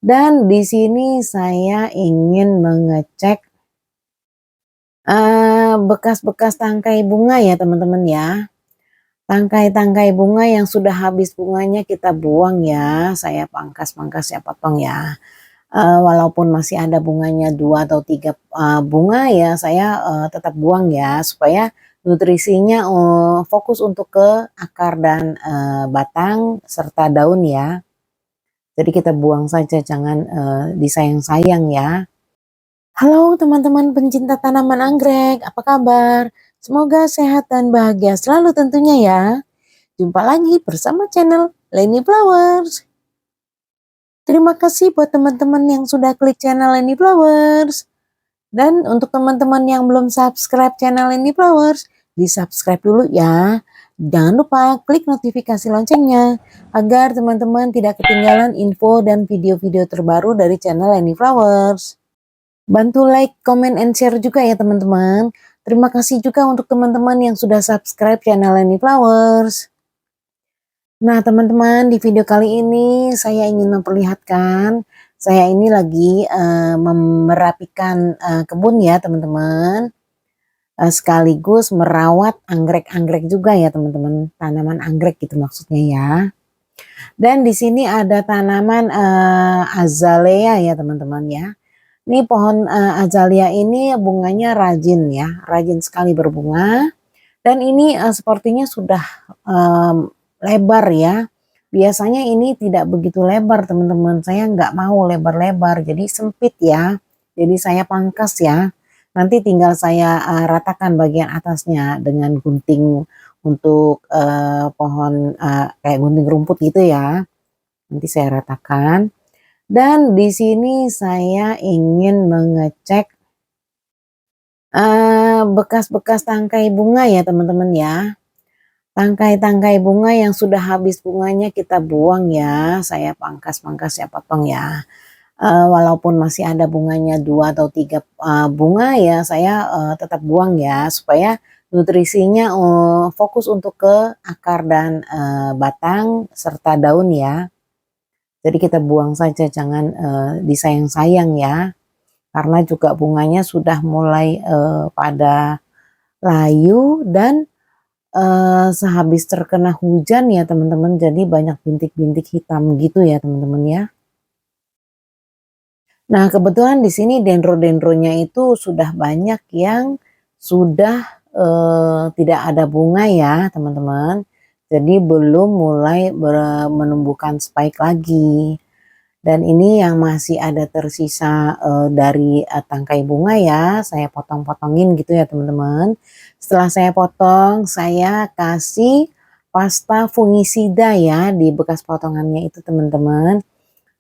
Dan di sini saya ingin mengecek bekas-bekas tangkai bunga ya teman-teman ya. Tangkai-tangkai bunga yang sudah habis bunganya kita buang ya, saya pangkas-pangkas ya, potong ya. Walaupun masih ada bunganya 2 atau 3 bunga ya, saya tetap buang ya, supaya nutrisinya fokus untuk ke akar dan batang serta daun ya. Jadi kita buang saja, jangan disayang-sayang ya. Halo teman-teman pencinta tanaman anggrek, apa kabar? Semoga sehat dan bahagia selalu tentunya ya. Jumpa lagi bersama channel Leni Flowers. Terima kasih buat teman-teman yang sudah klik channel Leni Flowers. Dan untuk teman-teman yang belum subscribe channel Leni Flowers, di subscribe dulu ya. Jangan lupa klik notifikasi loncengnya agar teman-teman tidak ketinggalan info dan video-video terbaru dari channel Leni Flowers. Bantu like, comment, and share juga ya teman-teman. Terima kasih juga untuk teman-teman yang sudah subscribe channel Leni Flowers. Nah teman-teman, di video kali ini saya ingin memperlihatkan, saya ini lagi merapikan kebun ya teman-teman. Sekaligus merawat anggrek-anggrek juga ya teman-teman, tanaman anggrek gitu maksudnya ya. Dan di sini ada tanaman azalea ya teman-teman ya. Ini pohon azalea ini bunganya rajin ya, rajin sekali berbunga. Dan ini sepertinya sudah lebar ya. Biasanya ini tidak begitu lebar teman-teman, saya nggak mau lebar-lebar, jadi sempit ya. Jadi saya pangkas ya. Nanti tinggal saya ratakan bagian atasnya dengan gunting untuk pohon kayak gunting rumput gitu ya. Nanti saya ratakan. Dan di sini saya ingin mengecek bekas-bekas tangkai bunga ya teman-teman ya. Tangkai-tangkai bunga yang sudah habis bunganya kita buang ya, saya pangkas-pangkas ya, potong ya. Walaupun masih ada bunganya 2 atau 3 bunga ya, saya tetap buang ya, supaya nutrisinya fokus untuk ke akar dan batang serta daun ya. Jadi kita buang saja, jangan disayang-sayang ya, karena juga bunganya sudah mulai pada layu dan sehabis terkena hujan ya teman-teman, jadi banyak bintik-bintik hitam gitu ya teman-teman ya. Nah kebetulan di sini dendro-dendronya itu sudah banyak yang sudah tidak ada bunga ya teman-teman. Jadi belum mulai menumbuhkan spike lagi. Dan ini yang masih ada tersisa dari tangkai bunga ya, saya potong-potongin gitu ya teman-teman. Setelah saya potong, saya kasih pasta fungisida ya di bekas potongannya itu teman-teman,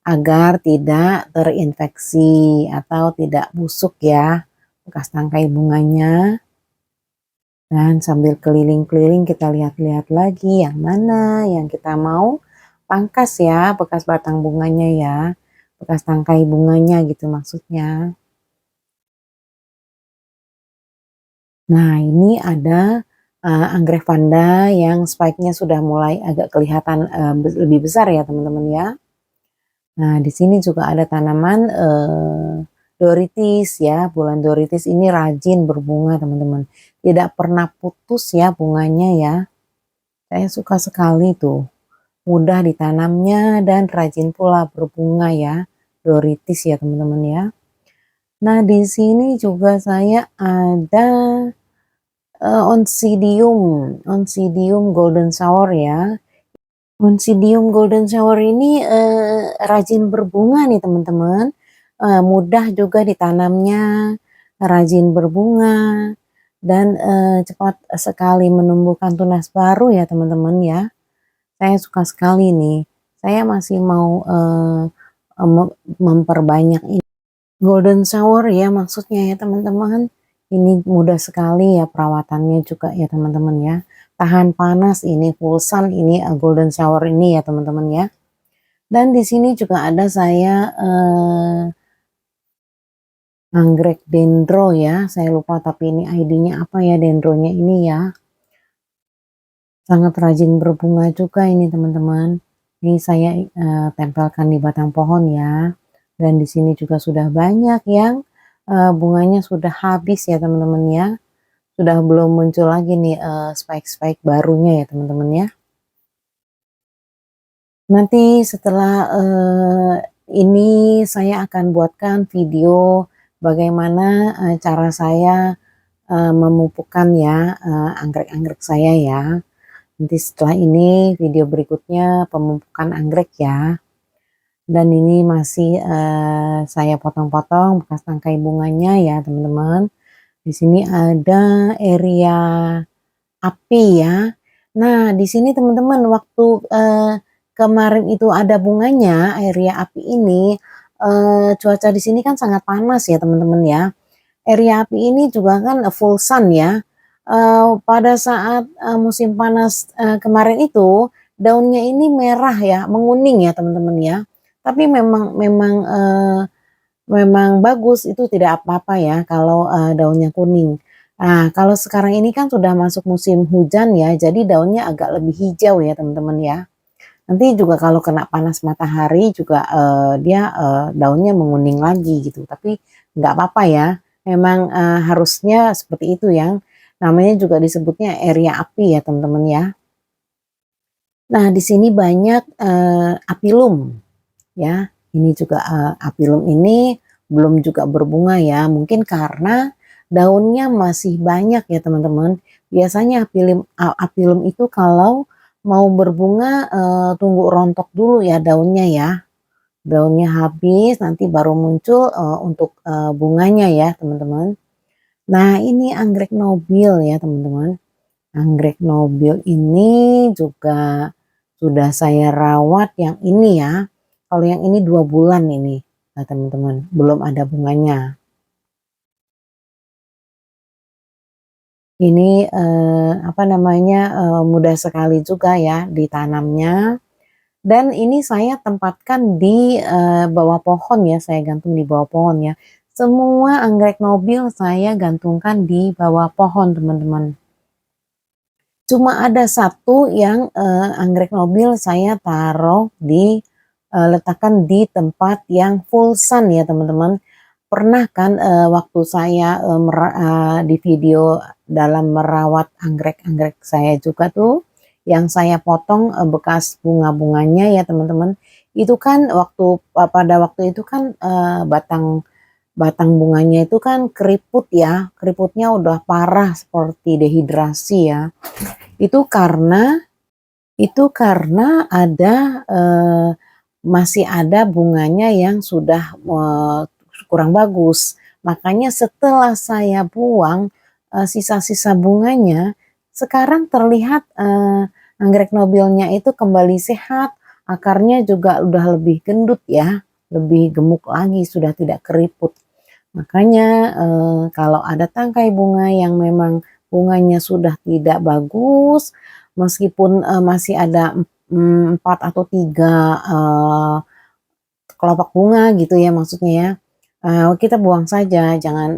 agar tidak terinfeksi atau tidak busuk ya bekas tangkai bunganya. Dan sambil keliling-keliling kita lihat-lihat lagi yang mana yang kita mau pangkas ya, bekas batang bunganya ya, bekas tangkai bunganya gitu maksudnya. Nah ini ada anggrek vanda yang spike-nya sudah mulai agak kelihatan lebih besar ya teman-teman ya. Nah di sini juga ada tanaman doritis ya, bulan doritis ini rajin berbunga teman-teman, tidak pernah putus ya bunganya ya. Saya suka sekali tuh, mudah ditanamnya dan rajin pula berbunga ya, doritis ya teman-teman ya. Nah di sini juga saya ada Oncidium golden shower ya. Oncidium golden shower ini rajin berbunga nih teman-teman, mudah juga ditanamnya, rajin berbunga, dan cepat sekali menumbuhkan tunas baru ya teman-teman ya. Saya suka sekali nih, saya masih mau memperbanyak ini. Golden shower ya maksudnya ya teman-teman. Ini mudah sekali ya perawatannya juga ya teman-teman ya. Tahan panas ini, full sun ini golden shower ini ya teman-teman ya. Dan di sini juga ada saya anggrek dendro ya. Saya lupa tapi ini ID-nya apa ya, dendronya ini ya. Sangat rajin berbunga juga ini teman-teman. Ini saya tempelkan di batang pohon ya. Dan di sini juga sudah banyak yang bunganya sudah habis ya teman-teman ya. Sudah belum muncul lagi nih spike-spike barunya ya teman-teman ya. Nanti setelah ini saya akan buatkan video bagaimana cara saya memupukkan ya anggrek-anggrek saya ya. Nanti setelah ini video berikutnya pemupukan anggrek ya. Dan ini masih saya potong-potong bekas tangkai bunganya ya teman-teman. Di sini ada area api ya. Nah, di sini teman-teman waktu kemarin itu ada bunganya area api ini, cuaca di sini kan sangat panas ya teman-teman ya. Area api ini juga kan full sun ya. Pada saat musim panas kemarin itu daunnya ini merah ya, menguning ya teman-teman ya. Tapi memang bagus, itu tidak apa-apa ya kalau daunnya kuning. Nah, kalau sekarang ini kan sudah masuk musim hujan ya, jadi daunnya agak lebih hijau ya teman-teman ya. Nanti juga kalau kena panas matahari juga dia daunnya menguning lagi gitu. Tapi nggak apa-apa ya, memang harusnya seperti itu yang namanya juga disebutnya area api ya teman-teman ya. Nah, di sini banyak apilum ya. Ini juga apilum ini belum juga berbunga ya. Mungkin karena daunnya masih banyak ya teman-teman. Biasanya apilum itu kalau mau berbunga tunggu rontok dulu ya daunnya ya. Daunnya habis nanti baru muncul untuk bunganya ya teman-teman. Nah, ini anggrek nobil ya teman-teman. Anggrek nobil ini juga sudah saya rawat yang ini ya. Kalau yang ini 2 bulan ini, nah, teman-teman, belum ada bunganya. Ini apa namanya mudah sekali juga ya ditanamnya. Dan ini saya tempatkan di bawah pohon ya, saya gantung di bawah pohon ya. Semua anggrek nobil saya gantungkan di bawah pohon teman-teman. Cuma ada satu yang anggrek nobil saya taruh di letakkan di tempat yang full sun ya teman-teman. Pernah kan waktu saya di video dalam merawat anggrek-anggrek saya juga tuh, yang saya potong bekas bunga-bunganya ya teman-teman. Itu kan pada waktu itu kan batang batang bunganya itu kan keriput ya, keriputnya udah parah seperti dehidrasi ya. Itu karena ada masih ada bunganya yang sudah kurang bagus. Makanya setelah saya buang sisa-sisa bunganya, sekarang terlihat anggrek nobilnya itu kembali sehat, akarnya juga udah lebih gendut ya, lebih gemuk lagi, sudah tidak keriput. Makanya kalau ada tangkai bunga yang memang bunganya sudah tidak bagus, meskipun masih ada 4 atau 3 kelopak bunga gitu ya maksudnya ya. Kita buang saja, jangan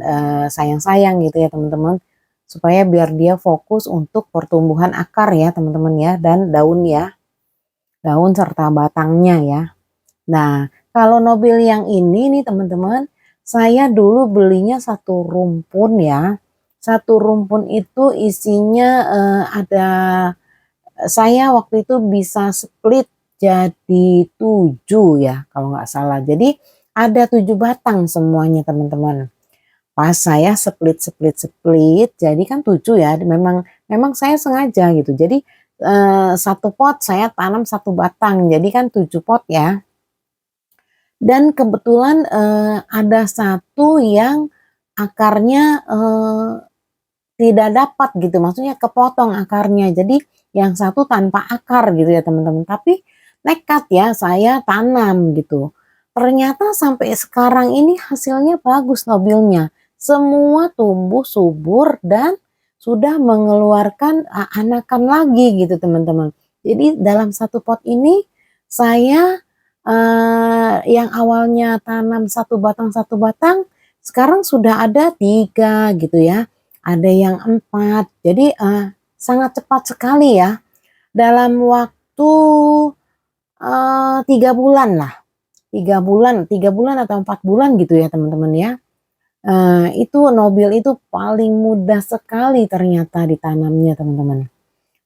sayang-sayang gitu ya teman-teman. Supaya biar dia fokus untuk pertumbuhan akar ya teman-teman ya, dan daun ya. Daun serta batangnya ya. Nah, kalau nobil yang ini nih teman-teman, saya dulu belinya satu rumpun ya. Satu rumpun itu isinya ada, saya waktu itu bisa split jadi 7 ya kalau nggak salah. Jadi ada 7 batang semuanya teman-teman. Pas saya split, jadi kan 7 ya. Memang saya sengaja gitu. Jadi satu pot saya tanam satu batang. Jadi kan 7 pot ya. Dan kebetulan ada satu yang akarnya tidak dapat gitu, maksudnya kepotong akarnya. Jadi yang satu tanpa akar gitu ya teman-teman. Tapi nekat ya saya tanam gitu. Ternyata sampai sekarang ini hasilnya bagus nobilnya. Semua tumbuh subur dan sudah mengeluarkan anakan lagi gitu teman-teman. Jadi dalam satu pot ini saya yang awalnya tanam satu batang sekarang sudah ada 3 gitu ya. Ada yang 4. Jadi sangat cepat sekali ya. Dalam waktu 3 bulan lah. 3 bulan atau 4 bulan gitu ya teman-teman ya. Itu nobil itu paling mudah sekali ternyata ditanamnya teman-teman.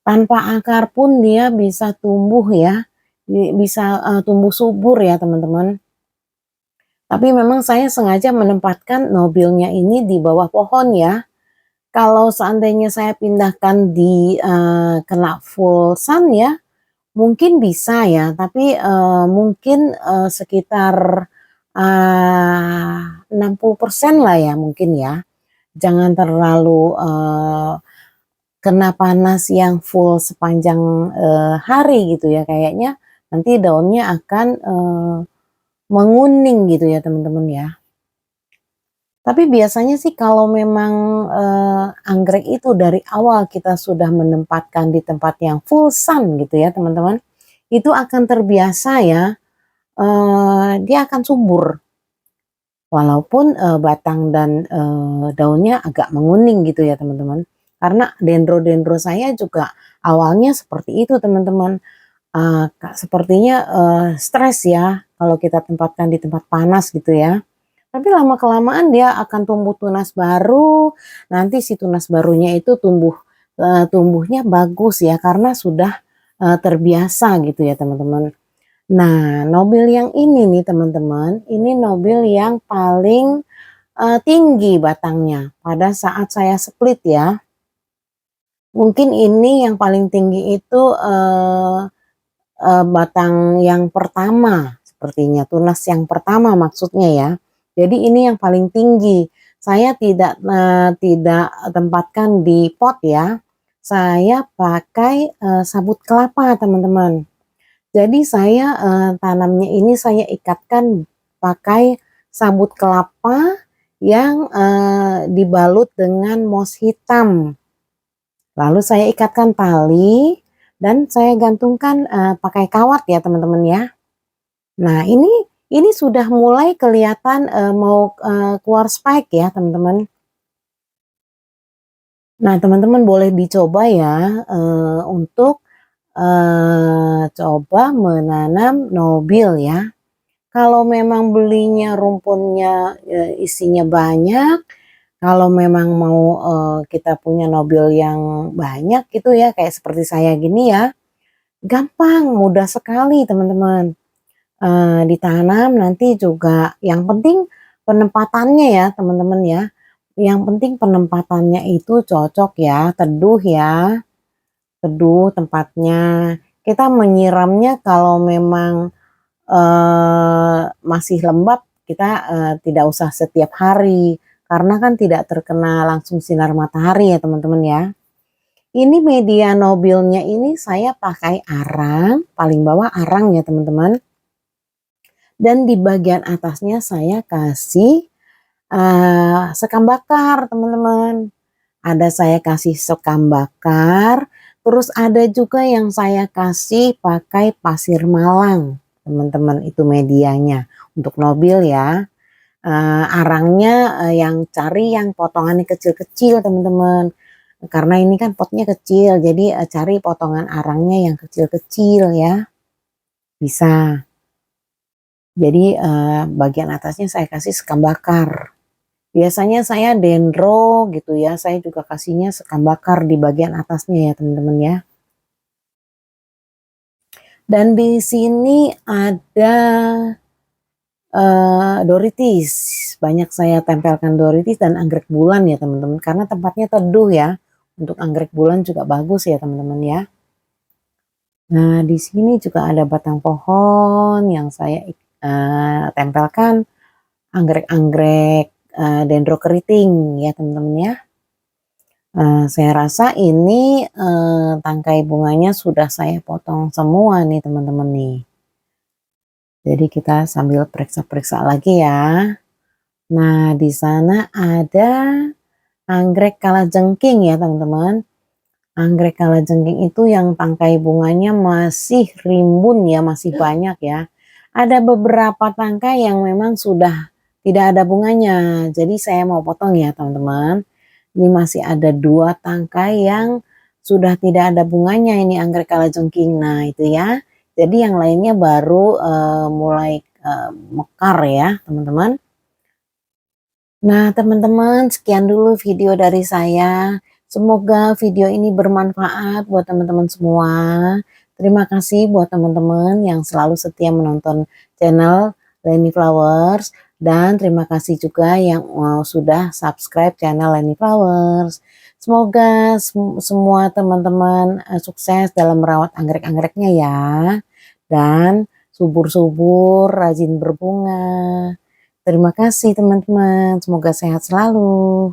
Tanpa akar pun dia bisa tumbuh ya, bisa tumbuh subur ya teman-teman. Tapi memang saya sengaja menempatkan nobilnya ini di bawah pohon ya. Kalau seandainya saya pindahkan di kena full sun ya, mungkin bisa ya, tapi mungkin sekitar 60% lah ya mungkin ya. Jangan terlalu kena panas yang full sepanjang hari gitu ya, kayaknya nanti daunnya akan menguning gitu ya teman-teman ya. Tapi biasanya sih kalau memang anggrek itu dari awal kita sudah menempatkan di tempat yang full sun gitu ya teman-teman, itu akan terbiasa ya, dia akan subur. Walaupun batang dan daunnya agak menguning gitu ya teman-teman. Karena dendro-dendro saya juga awalnya seperti itu teman-teman. Sepertinya stres ya kalau kita tempatkan di tempat panas gitu ya. Tapi lama-kelamaan dia akan tumbuh tunas baru, nanti si tunas barunya itu tumbuhnya bagus ya karena sudah terbiasa gitu ya teman-teman. Nah, nobil yang ini nih teman-teman, ini nobil yang paling tinggi batangnya pada saat saya split ya. Mungkin ini yang paling tinggi itu batang yang pertama sepertinya, tunas yang pertama maksudnya ya. Jadi ini yang paling tinggi. Saya tidak tempatkan di pot ya. Saya pakai sabut kelapa teman-teman. Jadi saya tanamnya ini saya ikatkan pakai sabut kelapa yang dibalut dengan moss hitam. Lalu saya ikatkan tali dan saya gantungkan pakai kawat ya teman-teman ya. Nah ini sudah mulai kelihatan mau keluar spike ya teman-teman. Nah teman-teman boleh dicoba ya untuk coba menanam nobil ya. Kalau memang belinya rumpunnya isinya banyak, kalau memang mau kita punya nobil yang banyak gitu ya, kayak seperti saya gini ya, gampang, mudah sekali teman-teman. Ditanam nanti juga, yang penting penempatannya ya teman-teman ya. Yang penting penempatannya itu cocok ya, teduh ya, teduh tempatnya. Kita menyiramnya kalau memang masih lembab, kita tidak usah setiap hari karena kan tidak terkena langsung sinar matahari ya teman-teman ya. Ini media nobilnya ini saya pakai arang, paling bawah arang ya teman-teman. Dan di bagian atasnya saya kasih sekam bakar teman-teman. Ada saya kasih sekam bakar, terus ada juga yang saya kasih pakai pasir malang teman-teman, itu medianya untuk nobil ya. Arangnya yang cari yang potongannya kecil-kecil teman-teman, karena ini kan potnya kecil jadi cari potongan arangnya yang kecil-kecil ya, bisa. Jadi bagian atasnya saya kasih sekam bakar. Biasanya saya dendro gitu ya, saya juga kasihnya sekam bakar di bagian atasnya ya teman-teman ya. Dan di sini ada doritis, banyak saya tempelkan doritis dan anggrek bulan ya teman-teman, karena tempatnya teduh ya. Untuk anggrek bulan juga bagus ya teman-teman ya. Nah di sini juga ada batang pohon yang saya tempelkan anggrek-anggrek dendro keriting ya teman-teman ya. Saya rasa ini tangkai bunganya sudah saya potong semua nih teman-teman nih. Jadi kita sambil periksa-periksa lagi ya. Nah di sana ada anggrek kalajengking ya teman-teman. Anggrek kalajengking itu yang tangkai bunganya masih rimbun ya, masih banyak ya. Ada beberapa tangkai yang memang sudah tidak ada bunganya. Jadi saya mau potong ya teman-teman. Ini masih ada 2 tangkai yang sudah tidak ada bunganya, ini anggrek kalajengking. Nah itu ya. Jadi yang lainnya baru mulai mekar ya teman-teman. Nah teman-teman, sekian dulu video dari saya. Semoga video ini bermanfaat buat teman-teman semua. Terima kasih buat teman-teman yang selalu setia menonton channel Leni Flowers. Dan terima kasih juga yang sudah subscribe channel Leni Flowers. Semoga semua teman-teman sukses dalam merawat anggrek-anggreknya ya. Dan subur-subur, rajin berbunga. Terima kasih teman-teman, semoga sehat selalu.